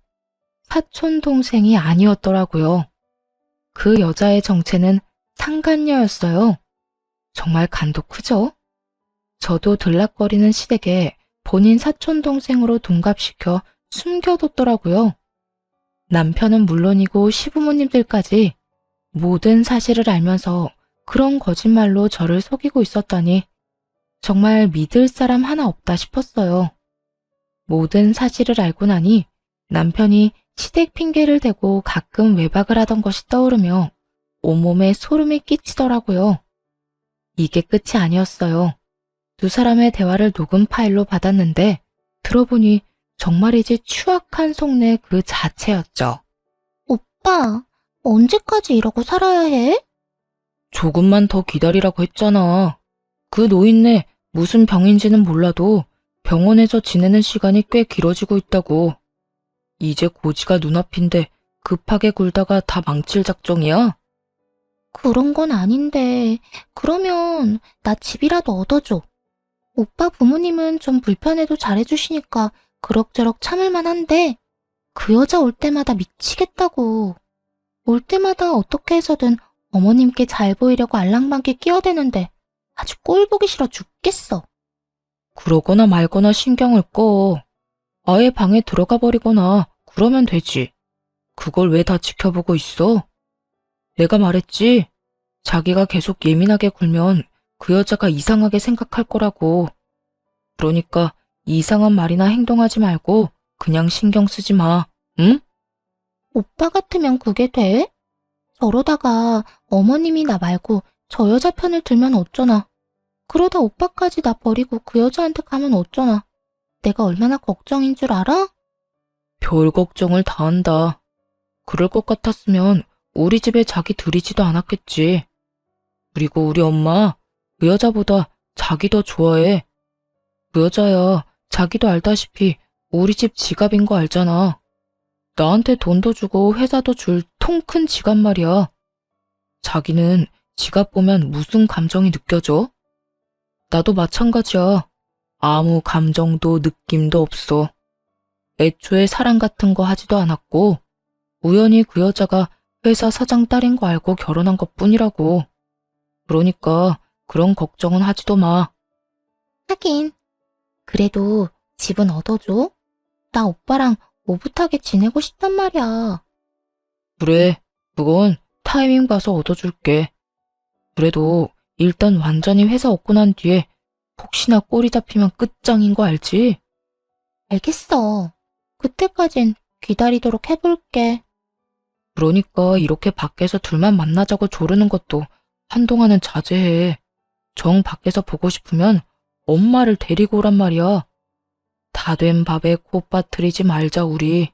사촌 동생이 아니었더라고요. 그 여자의 정체는 상간녀였어요. 정말 간도 크죠? 저도 들락거리는 시댁에 본인 사촌 동생으로 둔갑시켜 숨겨뒀더라고요. 남편은 물론이고 시부모님들까지 모든 사실을 알면서 그런 거짓말로 저를 속이고 있었다니 정말 믿을 사람 하나 없다 싶었어요. 모든 사실을 알고 나니 남편이 시댁 핑계를 대고 가끔 외박을 하던 것이 떠오르며 온몸에 소름이 끼치더라고요. 이게 끝이 아니었어요. 두 사람의 대화를 녹음 파일로 받았는데 들어보니 정말이지 추악한 속내 그 자체였죠. 오빠, 언제까지 이러고 살아야 해? 조금만 더 기다리라고 했잖아. 그 노인네 무슨 병인지는 몰라도 병원에서 지내는 시간이 꽤 길어지고 있다고. 이제 고지가 눈앞인데 급하게 굴다가 다 망칠 작정이야? 그런 건 아닌데, 그러면 나 집이라도 얻어줘. 오빠 부모님은 좀 불편해도 잘해주시니까 그럭저럭 참을만 한데, 그 여자 올 때마다 미치겠다고. 올 때마다 어떻게 해서든 어머님께 잘 보이려고 알랑방귀 끼어대는데 아주 꼴 보기 싫어 죽겠어. 그러거나 말거나 신경을 꺼. 아예 방에 들어가 버리거나 그러면 되지. 그걸 왜 다 지켜보고 있어? 내가 말했지. 자기가 계속 예민하게 굴면 그 여자가 이상하게 생각할 거라고. 그러니까 이상한 말이나 행동하지 말고 그냥 신경 쓰지 마. 응? 오빠 같으면 그게 돼? 저러다가 어머님이 나 말고 저 여자 편을 들면 어쩌나. 그러다 오빠까지 나 버리고 그 여자한테 가면 어쩌나. 내가 얼마나 걱정인 줄 알아? 별 걱정을 다 한다. 그럴 것 같았으면 우리 집에 자기 들이지도 않았겠지. 그리고 우리 엄마 그 여자보다 자기 더 좋아해. 그 여자야 자기도 알다시피 우리 집 지갑인 거 알잖아. 나한테 돈도 주고 회사도 줄 통 큰 지갑 말이야. 자기는 지갑 보면 무슨 감정이 느껴져? 나도 마찬가지야. 아무 감정도 느낌도 없어. 애초에 사랑 같은 거 하지도 않았고 우연히 그 여자가 회사 사장 딸인 거 알고 결혼한 것뿐이라고. 그러니까 그런 걱정은 하지도 마. 하긴. 그래도 집은 얻어줘. 나 오빠랑 오붓하게 지내고 싶단 말이야. 그래, 그건 타이밍 봐서 얻어줄게. 그래도 일단 완전히 회사 얻고 난 뒤에 혹시나 꼬리 잡히면 끝장인 거 알지? 알겠어. 그때까진 기다리도록 해볼게. 그러니까 이렇게 밖에서 둘만 만나자고 조르는 것도 한동안은 자제해. 정 밖에서 보고 싶으면 엄마를 데리고 오란 말이야. 다 된 밥에 코 빠뜨리지 말자 우리.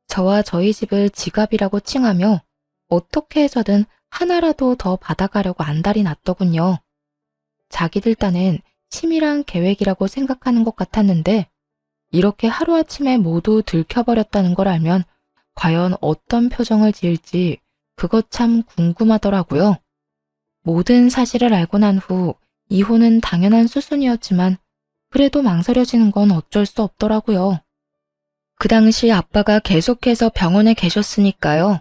저와 저희 집을 지갑이라고 칭하며 어떻게 해서든 하나라도 더 받아가려고 안달이 났더군요. 자기들 딴엔 치밀한 계획이라고 생각하는 것 같았는데 이렇게 하루아침에 모두 들켜버렸다는 걸 알면 과연 어떤 표정을 지을지 그것 참 궁금하더라고요. 모든 사실을 알고 난 후 이혼은 당연한 수순이었지만 그래도 망설여지는 건 어쩔 수 없더라고요. 그 당시 아빠가 계속해서 병원에 계셨으니까요.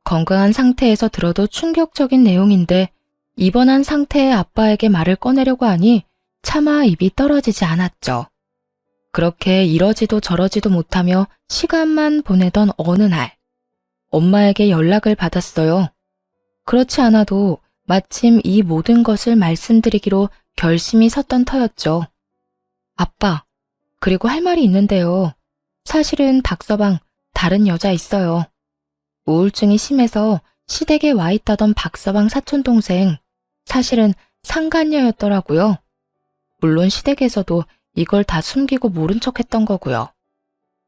건강한 상태에서 들어도 충격적인 내용인데 입원한 상태의 아빠에게 말을 꺼내려고 하니 차마 입이 떨어지지 않았죠. 그렇게 이러지도 저러지도 못하며 시간만 보내던 어느 날, 엄마에게 연락을 받았어요. 그렇지 않아도 마침 이 모든 것을 말씀드리기로 결심이 섰던 터였죠. 아빠, 그리고 할 말이 있는데요. 사실은 박서방 다른 여자 있어요. 우울증이 심해서 시댁에 와 있다던 박서방 사촌동생, 사실은 상간녀였더라고요. 물론 시댁에서도 이걸 다 숨기고 모른 척 했던 거고요.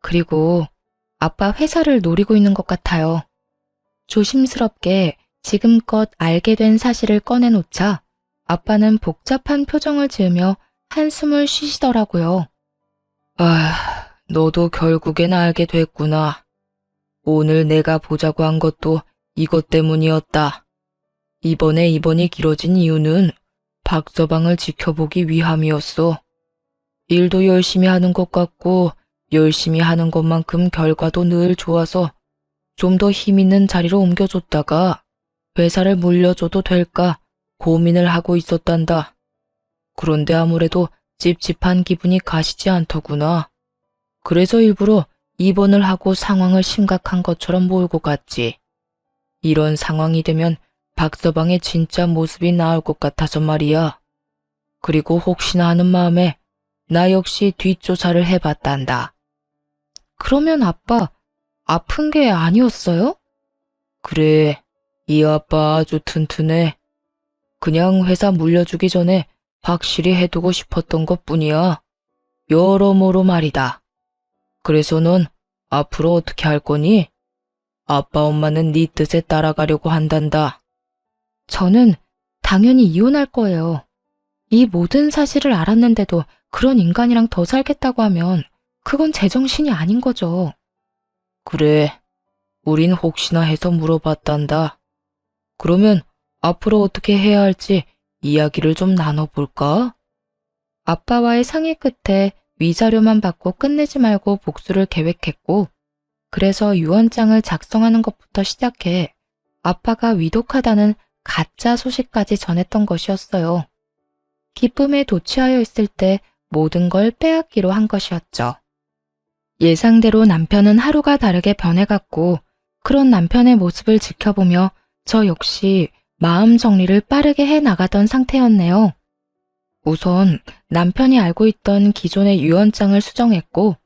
그리고 아빠 회사를 노리고 있는 것 같아요. 조심스럽게 지금껏 알게 된 사실을 꺼내놓자 아빠는 복잡한 표정을 지으며 한숨을 쉬시더라고요. 아, 너도 결국엔 알게 됐구나. 오늘 내가 보자고 한 것도 이것 때문이었다. 이번에 입원이 길어진 이유는 박서방을 지켜보기 위함이었어. 일도 열심히 하는 것 같고 열심히 하는 것만큼 결과도 늘 좋아서 좀 더 힘 있는 자리로 옮겨줬다가 회사를 물려줘도 될까 고민을 하고 있었단다. 그런데 아무래도 찝찝한 기분이 가시지 않더구나. 그래서 일부러 입원을 하고 상황을 심각한 것처럼 몰고 갔지. 이런 상황이 되면 박서방의 진짜 모습이 나올 것 같아서 말이야. 그리고 혹시나 하는 마음에 나 역시 뒷조사를 해봤단다. 그러면 아빠, 아픈 게 아니었어요? 그래, 이 아빠 아주 튼튼해. 그냥 회사 물려주기 전에 확실히 해두고 싶었던 것뿐이야. 여러모로 말이다. 그래서 넌 앞으로 어떻게 할 거니? 아빠 엄마는 네 뜻에 따라가려고 한단다. 저는 당연히 이혼할 거예요. 이 모든 사실을 알았는데도 그런 인간이랑 더 살겠다고 하면 그건 제정신이 아닌 거죠. 그래, 우린 혹시나 해서 물어봤단다. 그러면 앞으로 어떻게 해야 할지 이야기를 좀 나눠볼까? 아빠와의 상의 끝에 위자료만 받고 끝내지 말고 복수를 계획했고, 그래서 유언장을 작성하는 것부터 시작해 아빠가 위독하다는 가짜 소식까지 전했던 것이었어요. 기쁨에 도취하여 있을 때 모든 걸 빼앗기로 한 것이었죠. 예상대로 남편은 하루가 다르게 변해갔고 그런 남편의 모습을 지켜보며 저 역시 마음 정리를 빠르게 해나가던 상태였네요. 우선 남편이 알고 있던 기존의 유언장을 수정했고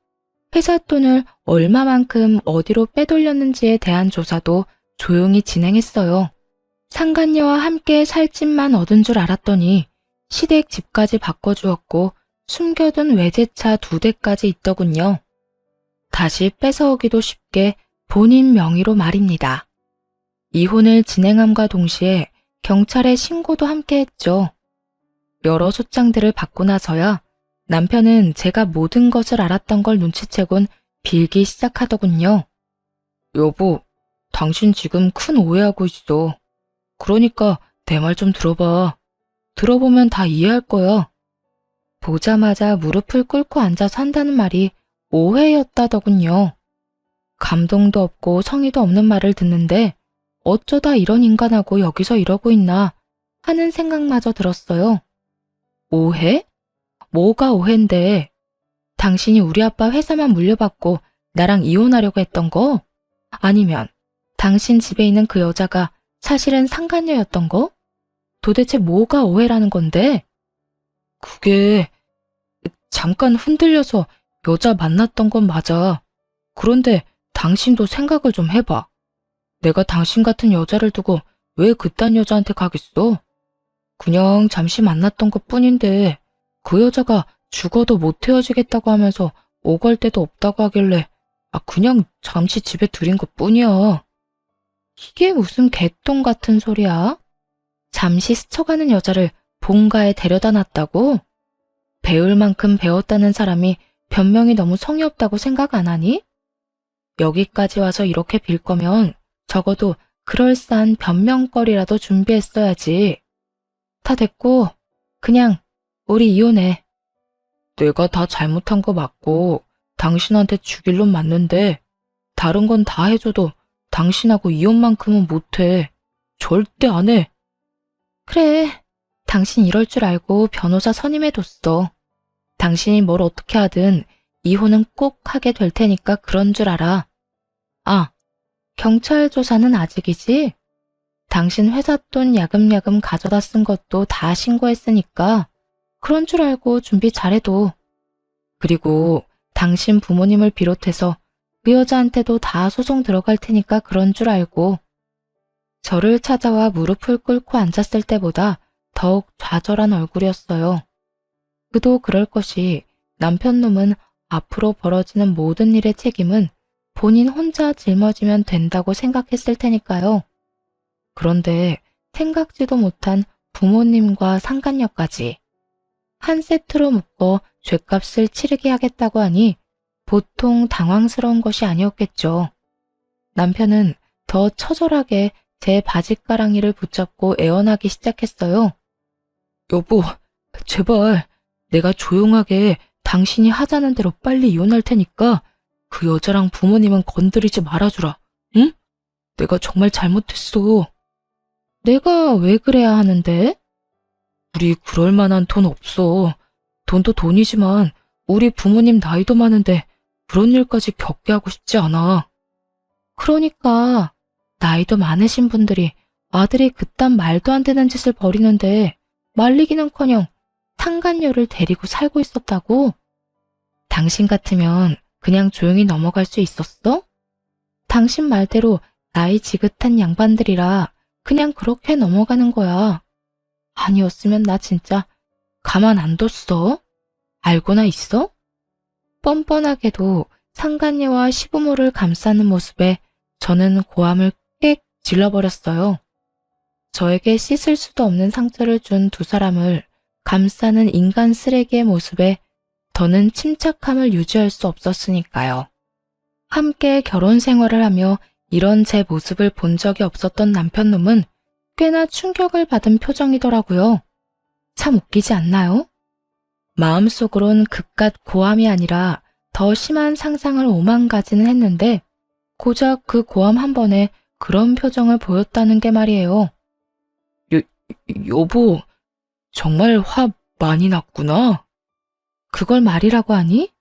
회사 돈을 얼마만큼 어디로 빼돌렸는지에 대한 조사도 조용히 진행했어요. 상간녀와 함께 살 집만 얻은 줄 알았더니 시댁 집까지 바꿔주었고 숨겨둔 외제차 2대까지 있더군요. 다시 뺏어오기도 쉽게 본인 명의로 말입니다. 이혼을 진행함과 동시에 경찰에 신고도 함께 했죠. 여러 소장들을 받고 나서야 남편은 제가 모든 것을 알았던 걸 눈치채곤 빌기 시작하더군요. 여보, 당신 지금 큰 오해하고 있어. 그러니까 내 말 좀 들어봐. 들어보면 다 이해할 거야. 보자마자 무릎을 꿇고 앉아서 한다는 말이 오해였다더군요. 감동도 없고 성의도 없는 말을 듣는데 어쩌다 이런 인간하고 여기서 이러고 있나 하는 생각마저 들었어요. 오해? 뭐가 오해인데? 당신이 우리 아빠 회사만 물려받고 나랑 이혼하려고 했던 거? 아니면 당신 집에 있는 그 여자가 사실은 상간녀였던 거? 도대체 뭐가 오해라는 건데? 그게 잠깐 흔들려서 여자 만났던 건 맞아. 그런데 당신도 생각을 좀 해봐. 내가 당신 같은 여자를 두고 왜 그딴 여자한테 가겠어? 그냥 잠시 만났던 것 뿐인데 그 여자가 죽어도 못 헤어지겠다고 하면서 오갈 데도 없다고 하길래 그냥 잠시 집에 들인 것 뿐이야. 이게 무슨 개똥 같은 소리야? 잠시 스쳐가는 여자를 본가에 데려다 놨다고? 배울 만큼 배웠다는 사람이 변명이 너무 성의 없다고 생각 안 하니? 여기까지 와서 이렇게 빌 거면 적어도 그럴싸한 변명거리라도 준비했어야지. 다 됐고 그냥 우리 이혼해. 내가 다 잘못한 거 맞고 당신한테 죽일 놈 맞는데 다른 건 다 해줘도 당신하고 이혼만큼은 못해. 절대 안 해. 그래, 당신 이럴 줄 알고 변호사 선임해뒀어. 당신이 뭘 어떻게 하든 이혼은 꼭 하게 될 테니까 그런 줄 알아. 경찰 조사는 아직이지? 당신 회사 돈 야금야금 가져다 쓴 것도 다 신고했으니까 그런 줄 알고 준비 잘해둬. 그리고 당신 부모님을 비롯해서 그 여자한테도 다 소송 들어갈 테니까 그런 줄 알고. 저를 찾아와 무릎을 꿇고 앉았을 때보다 더욱 좌절한 얼굴이었어요. 그도 그럴 것이 남편 놈은 앞으로 벌어지는 모든 일의 책임은 본인 혼자 짊어지면 된다고 생각했을 테니까요. 그런데 생각지도 못한 부모님과 상간녀까지 한 세트로 묶어 죗값을 치르게 하겠다고 하니 보통 당황스러운 것이 아니었겠죠. 남편은 더 처절하게 제 바짓가랑이를 붙잡고 애원하기 시작했어요. 여보, 제발 내가 조용하게 당신이 하자는 대로 빨리 이혼할 테니까 그 여자랑 부모님은 건드리지 말아주라. 응? 내가 정말 잘못했어. 내가 왜 그래야 하는데? 우리 그럴 만한 돈 없어. 돈도 돈이지만 우리 부모님 나이도 많은데 그런 일까지 겪게 하고 싶지 않아. 그러니까 나이도 많으신 분들이 아들이 그딴 말도 안 되는 짓을 벌이는데 말리기는커녕 상간녀를 데리고 살고 있었다고? 당신 같으면 그냥 조용히 넘어갈 수 있었어? 당신 말대로 나이 지긋한 양반들이라 그냥 그렇게 넘어가는 거야. 아니었으면 나 진짜 가만 안 뒀어. 알고나 있어? 뻔뻔하게도 상간녀와 시부모를 감싸는 모습에 저는 고함을 꽥 질러버렸어요. 저에게 씻을 수도 없는 상처를 준 두 사람을 감싸는 인간 쓰레기의 모습에 더는 침착함을 유지할 수 없었으니까요. 함께 결혼 생활을 하며 이런 제 모습을 본 적이 없었던 남편놈은 꽤나 충격을 받은 표정이더라고요. 참 웃기지 않나요? 마음속으론 그깟 고함이 아니라 더 심한 상상을 오만 가지는 했는데 고작 그 고함 한 번에 그런 표정을 보였다는 게 말이에요. 여보, 정말 화 많이 났구나. 그걸 말이라고 하니?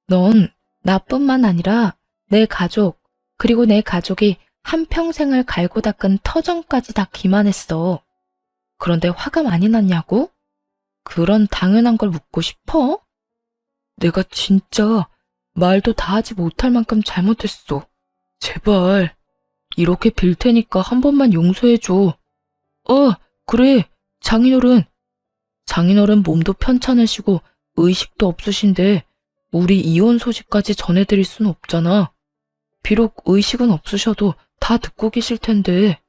넌 나뿐만 아니라 내 가족, 그리고 내 가족이 한평생을 갈고 닦은 터전까지 다 기만했어. 그런데 화가 많이 났냐고? 그런 당연한 걸 묻고 싶어? 내가 진짜 말도 다 하지 못할 만큼 잘못했어. 제발 이렇게 빌 테니까 한 번만 용서해줘. 그래, 장인어른. 장인어른 몸도 편찮으시고 의식도 없으신데 우리 이혼 소식까지 전해드릴 순 없잖아. 비록 의식은 없으셔도 다 듣고 계실 텐데.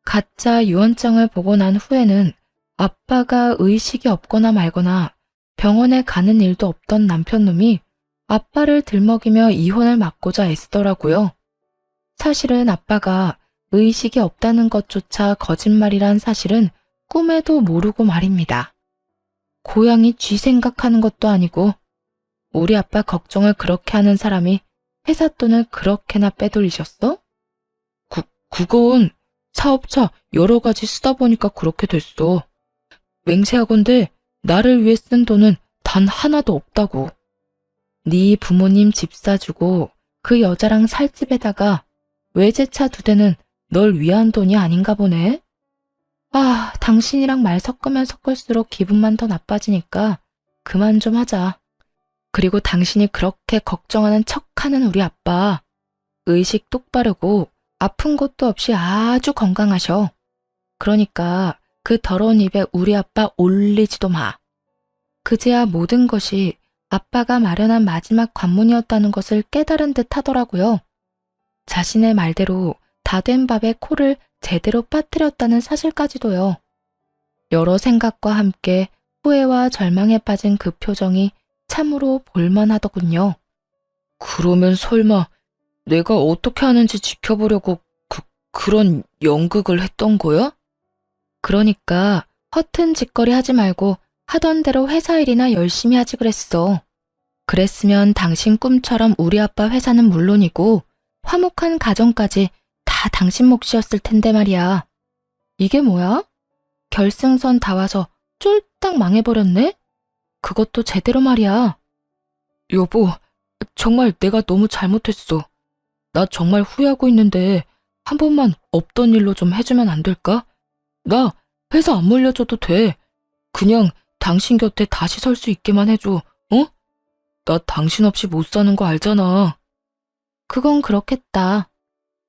가짜 유언장을 보고 난 후에는 아빠가 의식이 없거나 말거나 병원에 가는 일도 없던 남편놈이 아빠를 들먹이며 이혼을 막고자 애쓰더라고요. 사실은 아빠가 의식이 없다는 것조차 거짓말이란 사실은 꿈에도 모르고 말입니다. 고양이 쥐 생각하는 것도 아니고 우리 아빠 걱정을 그렇게 하는 사람이 회사 돈을 그렇게나 빼돌리셨어? 그건 사업차 여러 가지 쓰다 보니까 그렇게 됐어. 맹세하건대 나를 위해 쓴 돈은 단 하나도 없다고. 네 부모님 집 사주고 그 여자랑 살 집에다가 외제차 2대는 널 위한 돈이 아닌가 보네. 아, 당신이랑 말 섞으면 섞을수록 기분만 더 나빠지니까 그만 좀 하자. 그리고 당신이 그렇게 걱정하는 척하는 우리 아빠, 의식 똑바르고 아픈 것도 없이 아주 건강하셔. 그러니까 그 더러운 입에 우리 아빠 올리지도 마. 그제야 모든 것이 아빠가 마련한 마지막 관문이었다는 것을 깨달은 듯 하더라고요. 자신의 말대로 다 된 밥에 코를 제대로 빠뜨렸다는 사실까지도요. 여러 생각과 함께 후회와 절망에 빠진 그 표정이 참으로 볼만하더군요. 그러면 설마 내가 어떻게 하는지 지켜보려고 그런 연극을 했던 거야? 그러니까 허튼 짓거리 하지 말고 하던 대로 회사 일이나 열심히 하지 그랬어. 그랬으면 당신 꿈처럼 우리 아빠 회사는 물론이고 화목한 가정까지 다 당신 몫이었을 텐데 말이야. 이게 뭐야? 결승선 다 와서 쫄딱 망해버렸네? 그것도 제대로 말이야. 여보, 정말 내가 너무 잘못했어. 나 정말 후회하고 있는데 한 번만 없던 일로 좀 해주면 안 될까? 나 회사 안 물려줘도 돼. 그냥 당신 곁에 다시 설 수 있게만 해줘, 어? 나 당신 없이 못 사는 거 알잖아. 그건 그렇겠다.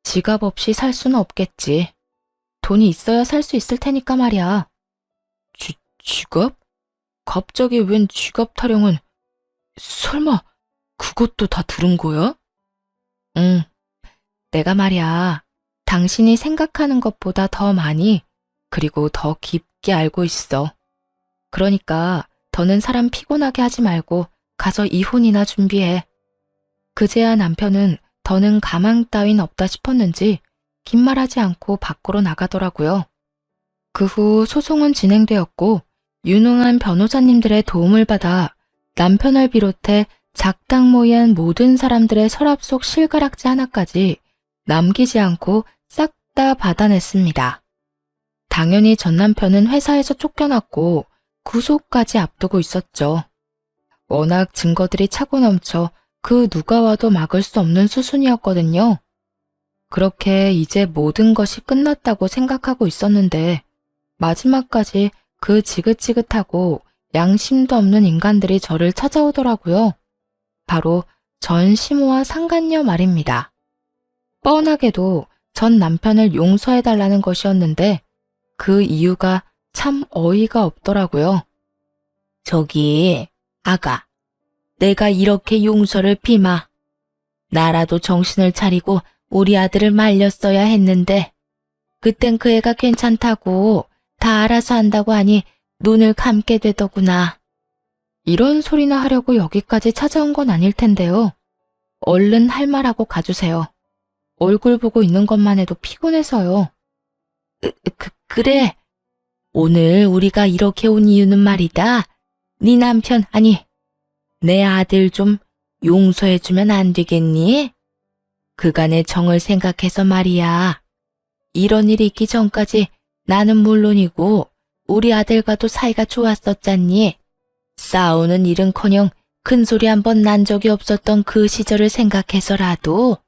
지갑 없이 살 수는 없겠지. 돈이 있어야 살 수 있을 테니까 말이야. 지갑? 갑자기 웬 지갑 타령은, 설마 그것도 다 들은 거야? 응, 내가 말이야, 당신이 생각하는 것보다 더 많이, 그리고 더 깊게 알고 있어. 그러니까 더는 사람 피곤하게 하지 말고 가서 이혼이나 준비해. 그제야 남편은 더는 가망 따윈 없다 싶었는지 긴 말하지 않고 밖으로 나가더라고요. 그 후 소송은 진행되었고 유능한 변호사님들의 도움을 받아 남편을 비롯해 작당모이한 모든 사람들의 서랍 속 실가락지 하나까지 남기지 않고 싹 다 받아냈습니다. 당연히 전 남편은 회사에서 쫓겨났고 구속까지 앞두고 있었죠. 워낙 증거들이 차고 넘쳐 그 누가 와도 막을 수 없는 수순이었거든요. 그렇게 이제 모든 것이 끝났다고 생각하고 있었는데 마지막까지 그 지긋지긋하고 양심도 없는 인간들이 저를 찾아오더라고요. 바로 전 시모와 상간녀 말입니다. 뻔하게도 전 남편을 용서해달라는 것이었는데 그 이유가 참 어이가 없더라고요. 저기, 아가, 내가 이렇게 용서를 비마. 나라도 정신을 차리고 우리 아들을 말렸어야 했는데 그땐 그 애가 괜찮다고 다 알아서 한다고 하니 눈을 감게 되더구나. 이런 소리나 하려고 여기까지 찾아온 건 아닐 텐데요. 얼른 할 말하고 가주세요. 얼굴 보고 있는 것만 해도 피곤해서요. 그래. 오늘 우리가 이렇게 온 이유는 말이다. 네 남편, 아니, 내 아들 좀 용서해주면 안 되겠니? 그간의 정을 생각해서 말이야. 이런 일이 있기 전까지 나는 물론이고 우리 아들과도 사이가 좋았었잖니. 싸우는 일은커녕 큰 소리 한 번 난 적이 없었던 그 시절을 생각해서라도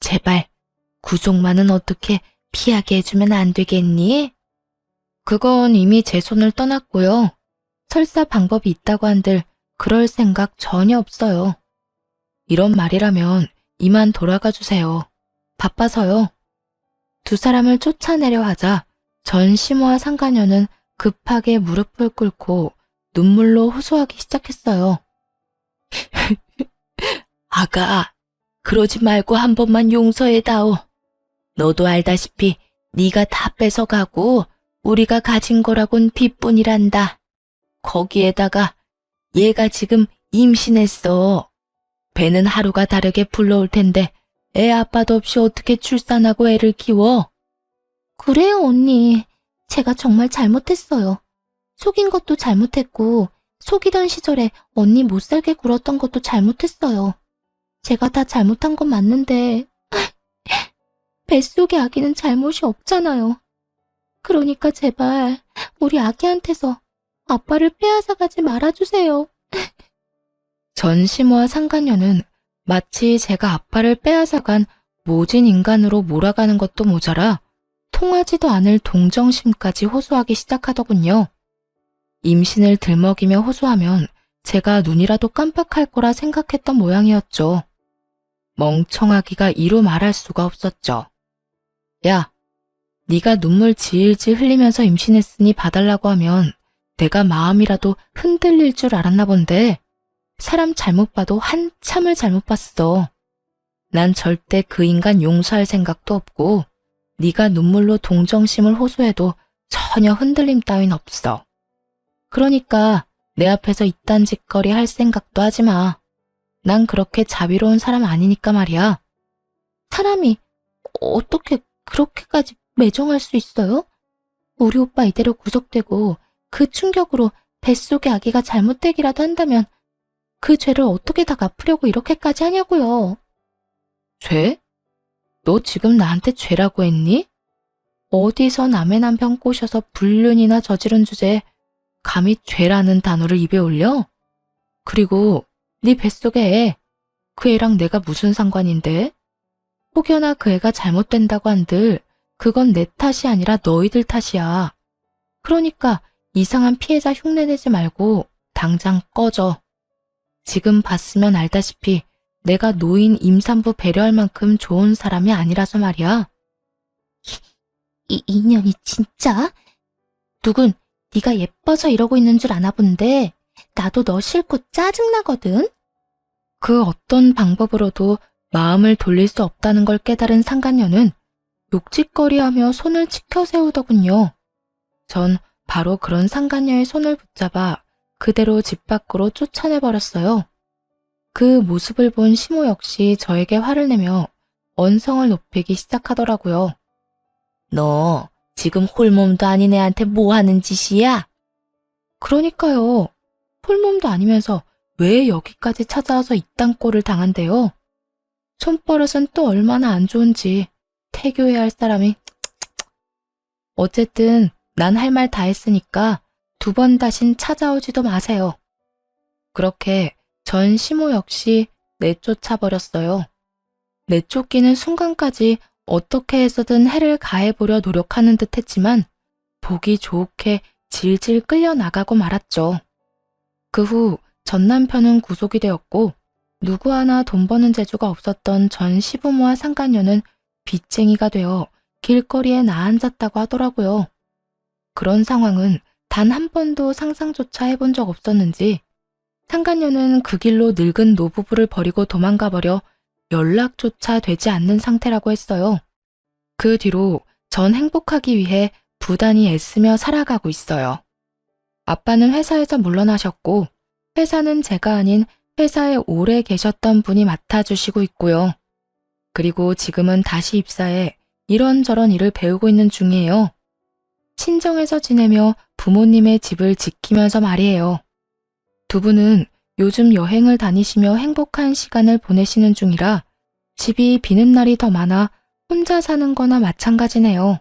제발 구속만은 어떻게 피하게 해주면 안 되겠니? 그건 이미 제 손을 떠났고요. 설사 방법이 있다고 한들 그럴 생각 전혀 없어요. 이런 말이라면 이만 돌아가 주세요. 바빠서요. 두 사람을 쫓아내려 하자 전 시모와 상가녀는 급하게 무릎을 꿇고 눈물로 호소하기 시작했어요. 아가, 그러지 말고 한 번만 용서해다오. 너도 알다시피 네가 다 뺏어가고 우리가 가진 거라곤 빚뿐이란다. 거기에다가 얘가 지금 임신했어. 배는 하루가 다르게 불러올 텐데 애 아빠도 없이 어떻게 출산하고 애를 키워? 그래요, 언니. 제가 정말 잘못했어요. 속인 것도 잘못했고, 속이던 시절에 언니 못 살게 굴었던 것도 잘못했어요. 제가 다 잘못한 건 맞는데, 뱃속의 아기는 잘못이 없잖아요. 그러니까 제발 우리 아기한테서 아빠를 빼앗아가지 말아주세요. 전시모와 상간녀는 마치 제가 아빠를 빼앗아간 모진 인간으로 몰아가는 것도 모자라 통하지도 않을 동정심까지 호소하기 시작하더군요. 임신을 들먹이며 호소하면 제가 눈이라도 깜빡할 거라 생각했던 모양이었죠. 멍청하기가 이루 말할 수가 없었죠. 야, 네가 눈물 질질 흘리면서 임신했으니 봐달라고 하면 내가 마음이라도 흔들릴 줄 알았나 본데 사람 잘못 봐도 한참을 잘못 봤어. 난 절대 그 인간 용서할 생각도 없고 네가 눈물로 동정심을 호소해도 전혀 흔들림 따윈 없어. 그러니까 내 앞에서 이딴 짓거리 할 생각도 하지 마. 난 그렇게 자비로운 사람 아니니까 말이야. 사람이 어떻게 그렇게까지 매정할 수 있어요? 우리 오빠 이대로 구속되고 그 충격으로 뱃속의 아기가 잘못되기라도 한다면 그 죄를 어떻게 다 갚으려고 이렇게까지 하냐고요. 죄? 너 지금 나한테 죄라고 했니? 어디서 남의 남편 꼬셔서 불륜이나 저지른 주제에 감히 죄라는 단어를 입에 올려? 그리고 네 뱃속에 애, 그 애랑 내가 무슨 상관인데? 혹여나 그 애가 잘못된다고 한들 그건 내 탓이 아니라 너희들 탓이야. 그러니까 이상한 피해자 흉내내지 말고 당장 꺼져. 지금 봤으면 알다시피 내가 노인 임산부 배려할 만큼 좋은 사람이 아니라서 말이야. 이 인연이 진짜? 누군 네가 예뻐서 이러고 있는 줄 아나 본데 나도 너 싫고 짜증나거든? 그 어떤 방법으로도 마음을 돌릴 수 없다는 걸 깨달은 상간녀는 욕짓거리하며 손을 치켜 세우더군요. 전 바로 그런 상간녀의 손을 붙잡아 그대로 집 밖으로 쫓아내버렸어요. 그 모습을 본 시모 역시 저에게 화를 내며 언성을 높이기 시작하더라고요. 너 지금 홀몸도 아닌 애한테 뭐 하는 짓이야? 그러니까요. 홀몸도 아니면서 왜 여기까지 찾아와서 이딴 꼴을 당한대요? 손버릇은 또 얼마나 안 좋은지 태교해야 할 사람이. 어쨌든 난 할 말 다 했으니까 2번 다신 찾아오지도 마세요. 그렇게 전 시모 역시 내쫓아 버렸어요. 내쫓기는 순간까지 어떻게 해서든 해를 가해보려 노력하는 듯 했지만 보기 좋게 질질 끌려나가고 말았죠. 그 후 전 남편은 구속이 되었고 누구 하나 돈 버는 재주가 없었던 전 시부모와 상간녀는 빚쟁이가 되어 길거리에 나앉았다고 하더라고요. 그런 상황은 단 한 번도 상상조차 해본 적 없었는지 상간녀는 그 길로 늙은 노부부를 버리고 도망가 버려 연락조차 되지 않는 상태라고 했어요. 그 뒤로 전 행복하기 위해 부단히 애쓰며 살아가고 있어요. 아빠는 회사에서 물러나셨고 회사는 제가 아닌 회사에 오래 계셨던 분이 맡아주시고 있고요. 그리고 지금은 다시 입사해 이런저런 일을 배우고 있는 중이에요. 친정에서 지내며 부모님의 집을 지키면서 말이에요. 두 분은 요즘 여행을 다니시며 행복한 시간을 보내시는 중이라 집이 비는 날이 더 많아 혼자 사는 거나 마찬가지네요.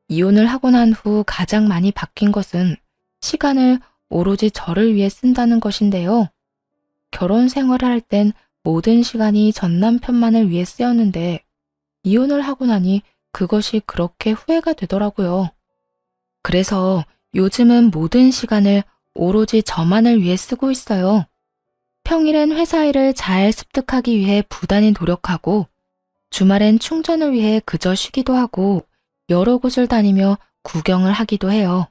이혼을 하고 난 후 가장 많이 바뀐 것은 시간을 오로지 저를 위해 쓴다는 것인데요. 결혼 생활을 할 땐 모든 시간이 전 남편만을 위해 쓰였는데 이혼을 하고 나니 그것이 그렇게 후회가 되더라고요. 그래서 요즘은 모든 시간을 오로지 저만을 위해 쓰고 있어요. 평일엔 회사 일을 잘 습득하기 위해 부단히 노력하고 주말엔 충전을 위해 그저 쉬기도 하고 여러 곳을 다니며 구경을 하기도 해요.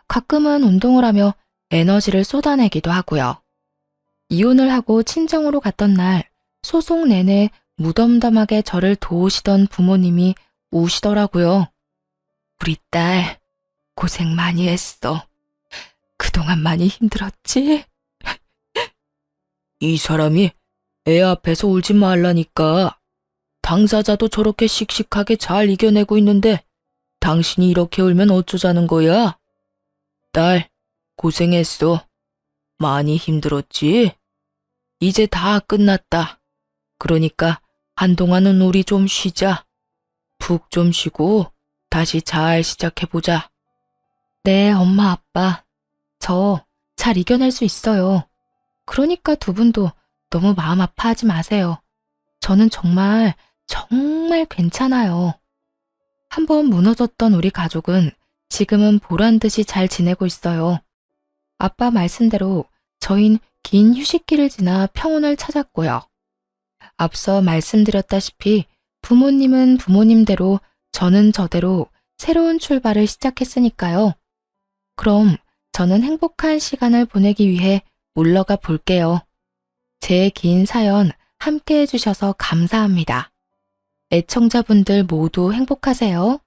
가끔은 운동을 하며 에너지를 쏟아내기도 하고요. 이혼을 하고 친정으로 갔던 날 소송 내내 무덤덤하게 저를 도우시던 부모님이 우시더라고요. 우리 딸 고생 많이 했어. 그동안 많이 힘들었지? 이 사람이 애 앞에서 울지 말라니까. 당사자도 저렇게 씩씩하게 잘 이겨내고 있는데 당신이 이렇게 울면 어쩌자는 거야? 딸, 고생했어. 많이 힘들었지? 이제 다 끝났다. 그러니까 한동안은 우리 좀 쉬자. 푹 좀 쉬고 다시 잘 시작해보자. 네, 엄마, 아빠. 저 잘 이겨낼 수 있어요. 그러니까 두 분도 너무 마음 아파하지 마세요. 저는 정말 괜찮아요. 한번 무너졌던 우리 가족은 지금은 보란 듯이 잘 지내고 있어요. 아빠 말씀대로 저흰 긴 휴식기를 지나 평온을 찾았고요. 앞서 말씀드렸다시피 부모님은 부모님대로 저는 저대로 새로운 출발을 시작했으니까요. 그럼 저는 행복한 시간을 보내기 위해 물러가 볼게요. 제 긴 사연 함께 해주셔서 감사합니다. 애청자분들 모두 행복하세요.